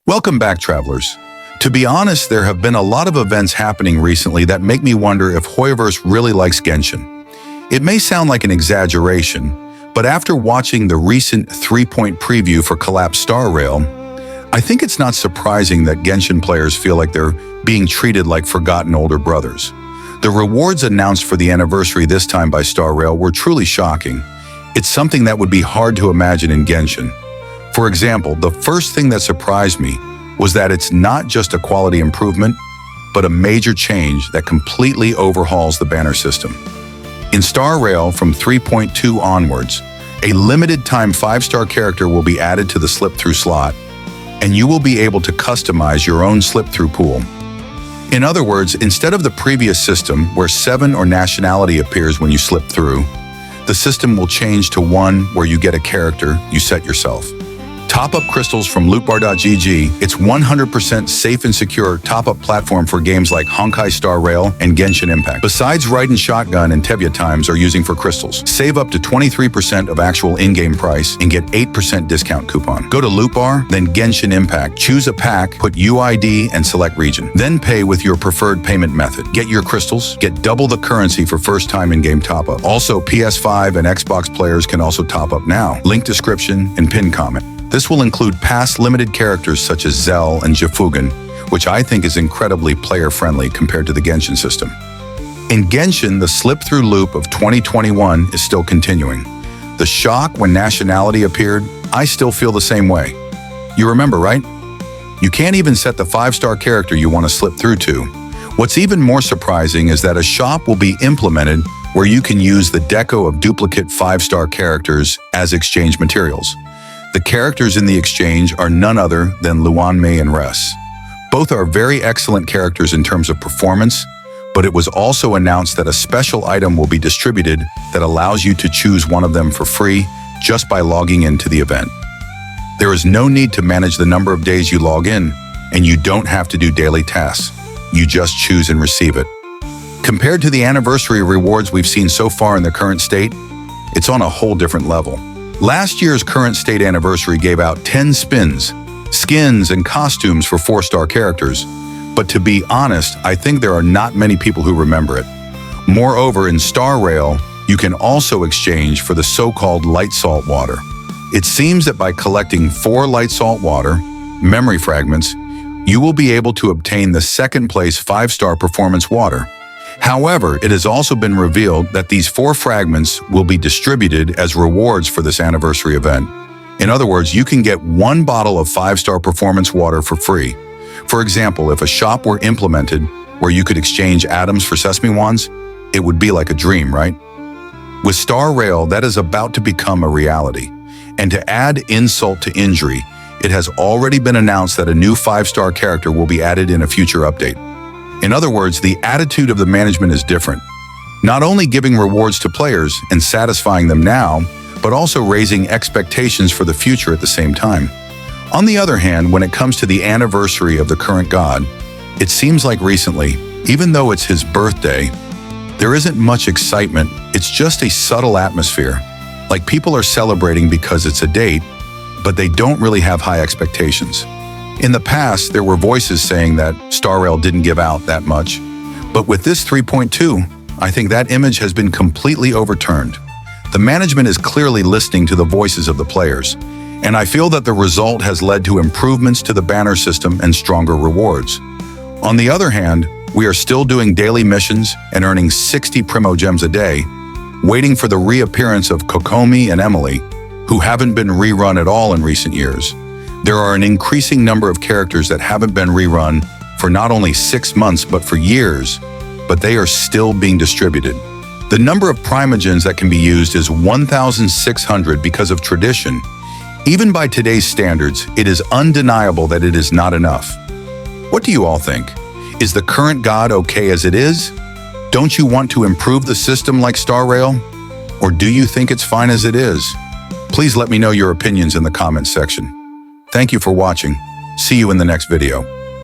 Welcome back, travelers. To be honest, there have been a lot of events happening recently that make me wonder if HoYoverse really likes Genshin. It may sound like an exaggeration, but after watching the recent 3-point preview for Collapsed Star Rail, I think it's not surprising that Genshin players feel like they're being treated like forgotten older brothers. The rewards announced for the anniversary this time by Star Rail were truly shocking. It's something that would be hard to imagine in Genshin. For example, the first thing that surprised me was that it's not just a quality improvement, but a major change that completely overhauls the banner system. In Star Rail from 3.2 onwards, a limited-time 5-star character will be added to the slip-through slot, and you will be able to customize your own slip-through pool. In other words, instead of the previous system where 7 or nationality appears when you slip through, the system will change to 1 where you get a character you set yourself. Top-up crystals from lootbar.gg, it's 100% safe and secure top-up platform for games like Honkai Star Rail and Genshin Impact. Besides Raiden Shotgun and Tevya times are using for crystals. Save up to 23% of actual in-game price and get 8% discount coupon. Go to Lootbar, then Genshin Impact. Choose a pack, put UID and select region. Then pay with your preferred payment method. Get your crystals, get double the currency for first-time in-game top-up. Also, PS5 and Xbox players can also top up now. Link description and pin comment. This will include past limited characters such as Zell and Jifugen, which I think is incredibly player-friendly compared to the Genshin system. In Genshin, the slip-through loop of 2021 is still continuing. The shock when nationality appeared, I still feel the same way. You remember, right? You can't even set the 5-star character you want to slip through to. What's even more surprising is that a shop will be implemented where you can use the deco of duplicate 5-star characters as exchange materials. The characters in the exchange are none other than Luanmei and Res. Both are very excellent characters in terms of performance, but it was also announced that a special item will be distributed that allows you to choose one of them for free just by logging into the event. There is no need to manage the number of days you log in, and you don't have to do daily tasks. You just choose and receive it. Compared to the anniversary rewards we've seen so far in the current state, it's on a whole different level. Last year's current state anniversary gave out 10 spins, skins, and costumes for 4-star characters, but to be honest, I think there are not many people who remember it. Moreover, in Star Rail, you can also exchange for the so-called light salt water. It seems that by collecting 4 light salt water, memory fragments, you will be able to obtain the second-place 5-star performance water. However, it has also been revealed that these 4 fragments will be distributed as rewards for this anniversary event. In other words, you can get 1 bottle of 5-star performance water for free. For example, if a shop were implemented where you could exchange atoms for sesame wands, it would be like a dream, right? With Star Rail, that is about to become a reality. And to add insult to injury, it has already been announced that a new 5-star character will be added in a future update. In other words, the attitude of the management is different. Not only giving rewards to players and satisfying them now, but also raising expectations for the future at the same time. On the other hand, when it comes to the anniversary of the current god, it seems like recently, even though it's his birthday, there isn't much excitement. It's just a subtle atmosphere. Like people are celebrating because it's a date, but they don't really have high expectations. In the past, there were voices saying that Star Rail didn't give out that much, but with this 3.2, I think that image has been completely overturned. The management is clearly listening to the voices of the players, and I feel that the result has led to improvements to the banner system and stronger rewards. On the other hand, we are still doing daily missions and earning 60 Primo Gems a day, waiting for the reappearance of Kokomi and Emily, who haven't been rerun at all in recent years. There are an increasing number of characters that haven't been rerun for not only 6 months but for years, but they are still being distributed. The number of Primogens that can be used is 1,600 because of tradition. Even by today's standards, it is undeniable that it is not enough. What do you all think? Is the current god okay as it is? Don't you want to improve the system like Star Rail? Or do you think it's fine as it is? Please let me know your opinions in the comments section. Thank you for watching. See you in the next video.